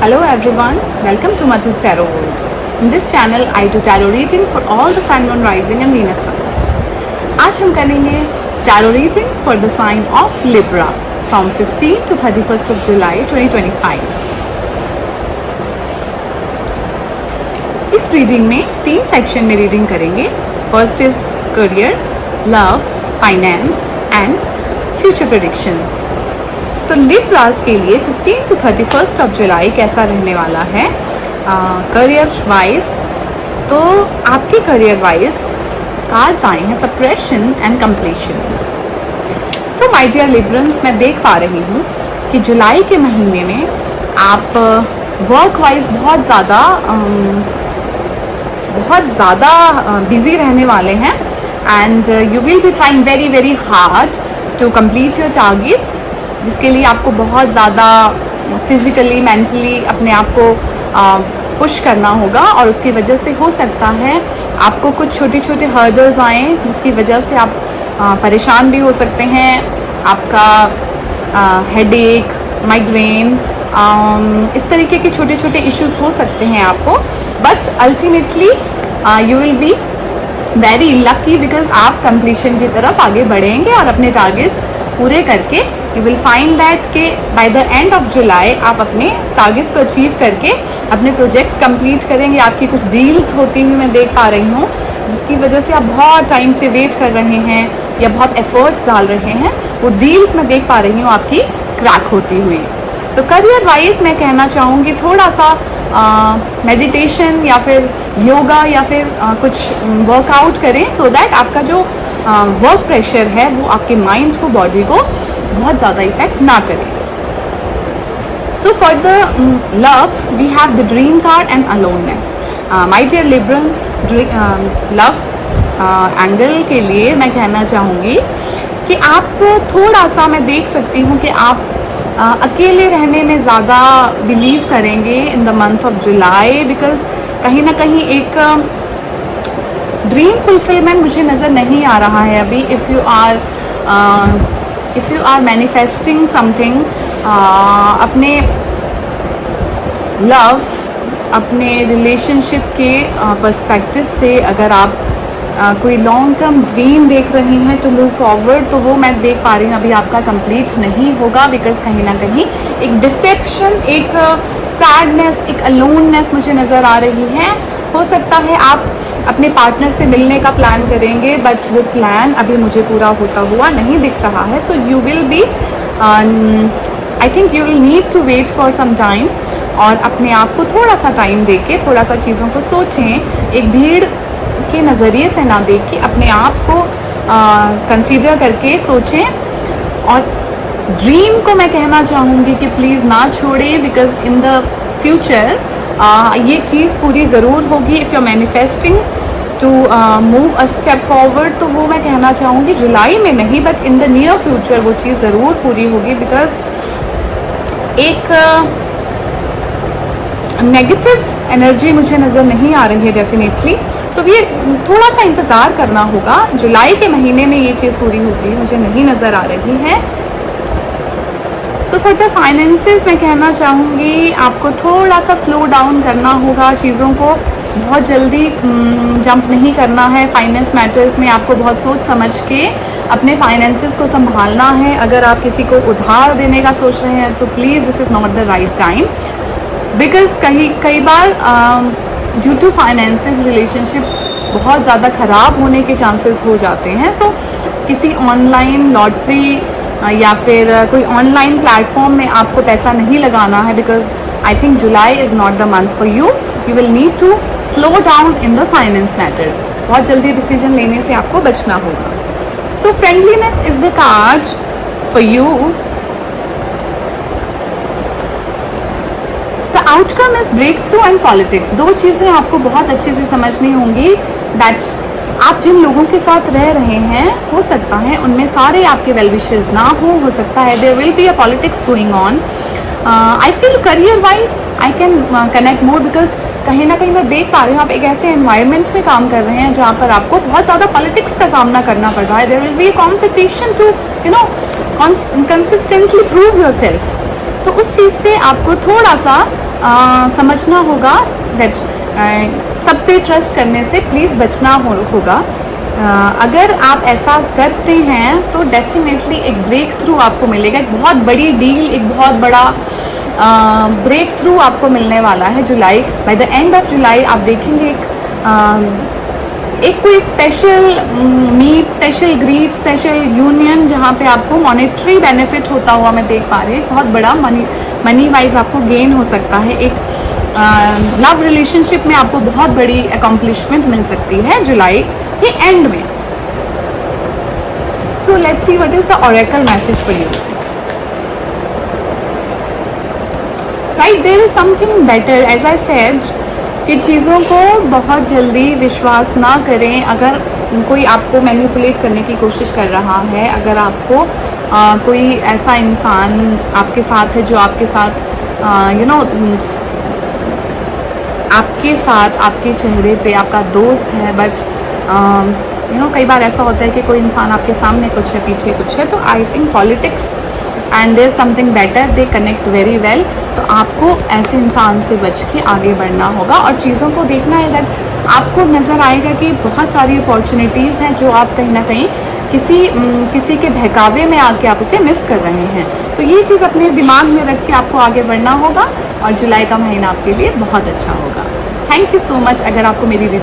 Hello everyone, welcome to Madhu's Tarot World. In this channel, I do tarot reading for all the Sun, Moon, Rising and Venus signs. आज हम करेंगे tarot reading for the sign of Libra from 15 to 31st of July 2025. इस reading में 3 section में reading करेंगे. First is career, love, finance and future predictions. तो Libras के लिए 15 टू 31st ऑफ जुलाई कैसा रहने वाला है करियर वाइज. तो आपके करियर वाइज कार्ड्स आए हैं suppression and completion. So my dear Librans, मैं देख पा रही हूँ कि जुलाई के महीने में आप वर्क वाइज बहुत ज़्यादा बिजी रहने वाले हैं and you will be trying very very hard to complete your targets, जिसके लिए आपको बहुत ज़्यादा फिज़िकली मेंटली अपने आप को पुश करना होगा. और उसकी वजह से हो सकता है आपको कुछ छोटे छोटे हर्डल्स आएँ जिसकी वजह से आप परेशान भी हो सकते हैं. आपका हेडेक, माइग्रेन, इस तरीके के छोटे छोटे इश्यूज हो सकते हैं आपको. But ultimately you will be very lucky because आप कंप्लीशन की तरफ आगे बढ़ेंगे और अपने टारगेट्स पूरे करके यू विल फाइंड दैट के bye the end of July आप अपने टारगेट्स को अचीव करके अपने प्रोजेक्ट्स कंप्लीट करेंगे. आपकी कुछ डील्स होती हुई मैं देख पा रही हूँ जिसकी वजह से आप बहुत टाइम से वेट कर रहे हैं या बहुत एफर्ट्स डाल रहे हैं. वो डील्स मैं देख पा रही हूँ आपकी क्रैक होती हुई. तो करियर वाइज मैं कहना चाहूँगी थोड़ा सा मेडिटेशन या फिर योगा या फिर कुछ वर्कआउट करें सो दैट आपका जो वर्क प्रेशर है वो आपके माइंड को, बॉडी को बहुत ज़्यादा इफेक्ट ना करे. So for the love we have the dream card and aloneness. My dear Librans, love angle के लिए मैं कहना चाहूँगी कि आप थोड़ा सा, मैं देख सकती हूँ कि आप अकेले रहने में ज़्यादा बिलीव करेंगे in the month of July because कहीं ना कहीं एक ड्रीम फुलफिलमेंट मुझे नज़र नहीं आ रहा है अभी. If you are manifesting something, अपने लव, अपने रिलेशनशिप के पर्सपेक्टिव से अगर आप कोई लॉन्ग टर्म ड्रीम देख रही हैं टू मूव फॉरवर्ड, तो वो मैं देख पा रही hूँ अभी आपका कंप्लीट नहीं होगा बिकॉज कहीं ना कहीं एक डिसेप्शन, एक सैडनेस, एक अलोननेस मुझे नज़र आ रही है. हो सकता है आप अपने पार्टनर से मिलने का प्लान करेंगे बट वो प्लान अभी मुझे पूरा होता हुआ नहीं दिख रहा है. So you will be, I think you will need to wait for some time और अपने आप को थोड़ा सा टाइम दे के थोड़ा सा चीज़ों को सोचें. एक भीड़ के नज़रिए से ना देख के अपने आप को कंसीडर करके सोचें. और ड्रीम को मैं कहना चाहूँगी कि प्लीज़ ना छोड़ें बिकॉज इन द फ्यूचर ये चीज़ पूरी ज़रूर होगी. If you are manifesting to move a step forward, तो वो मैं कहना चाहूँगी जुलाई में नहीं but in the near future वो चीज़ ज़रूर पूरी होगी बिकॉज एक नेगेटिव एनर्जी मुझे नज़र नहीं आ रही है डेफिनेटली. सो ये थोड़ा सा इंतज़ार करना होगा. जुलाई के महीने में ये चीज़ पूरी होगी मुझे नहीं नज़र आ रही है. सो फॉर द फाइनेंसेस मैं कहना चाहूँगी आपको थोड़ा सा स्लो डाउन करना होगा. चीज़ों को बहुत जल्दी जंप नहीं करना है. फाइनेंस मैटर्स में आपको बहुत सोच समझ के अपने फाइनेंसेस को संभालना है. अगर आप किसी को उधार देने का सोच रहे हैं तो please this is not the right time because कई बार ड्यू टू फाइनेंसेस रिलेशनशिप बहुत ज़्यादा ख़राब होने के चांसेस हो जाते हैं. सो किसी ऑनलाइन लॉटरी या फिर कोई ऑनलाइन प्लेटफॉर्म में आपको पैसा नहीं लगाना है because I think July is not the month for you. You will need to slow down in the finance matters. बहुत जल्दी डिसीजन लेने से आपको बचना होगा. So friendliness is the card for you. The outcome is breakthrough and politics. 2 चीज़ें आपको बहुत अच्छे से समझनी होंगी. दैट आप जिन लोगों के साथ रह रहे हैं हो सकता है उनमें सारे आपके वेल विशेस ना हो सकता है there will be a politics going on. I feel career wise I can connect more because कहीं ना कहीं मैं देख पा रही हूँ आप एक ऐसे एनवायरनमेंट में काम कर रहे हैं जहाँ पर आपको बहुत ज़्यादा पॉलिटिक्स का सामना करना पड़ रहा है. There will be competition to you know consistently prove yourself. तो उस चीज़ से आपको थोड़ा सा समझना होगा दैट सब पे ट्रस्ट करने से प्लीज़ बचना होगा। अगर आप ऐसा करते हैं तो डेफिनेटली एक ब्रेक थ्रू आपको मिलेगा, एक बहुत बड़ी डील, एक बहुत बड़ा ब्रेक थ्रू आपको मिलने वाला है जुलाई। By the end of July आप देखेंगे एक कोई special meet, special greet, special union जहाँ पे आपको मॉनेटरी बेनिफिट होता हुआ मैं देख पा रही हूँ। बहुत बड़ा मनी वाइज आपको गेन हो सकता है। एक लव रिलेशनशिप में आपको बहुत बड़ी अकम्पलिशमेंट मिल सकती है जुलाई के एंड में। So let's see what is the oracle message for you. Right, there is something better. As I said कि चीज़ों को बहुत जल्दी विश्वास ना करें। अगर कोई आपको मैनिपुलेट करने की कोशिश कर रहा है, अगर आपको कोई ऐसा इंसान आपके साथ है जो आपके साथ यू नो आपके साथ आपके चेहरे पे आपका दोस्त है, बट यू नो कई बार ऐसा होता है कि कोई इंसान आपके सामने कुछ है, पीछे कुछ है। तो I think politics and there something better, they connect very well. तो आपको ऐसे इंसान से बच के आगे बढ़ना होगा और चीज़ों को देखना है दैट आपको नज़र आएगा कि बहुत सारी अपॉर्चुनिटीज़ हैं जो आप कहीं ना कहीं किसी के बहकावे में आके आप उसे मिस कर रहे हैं। तो ये चीज़ अपने दिमाग में रख के आपको आगे बढ़ना होगा और जुलाई का महीना आपके लिए बहुत अच्छा होगा। Thank you so much. अगर आपको मेरी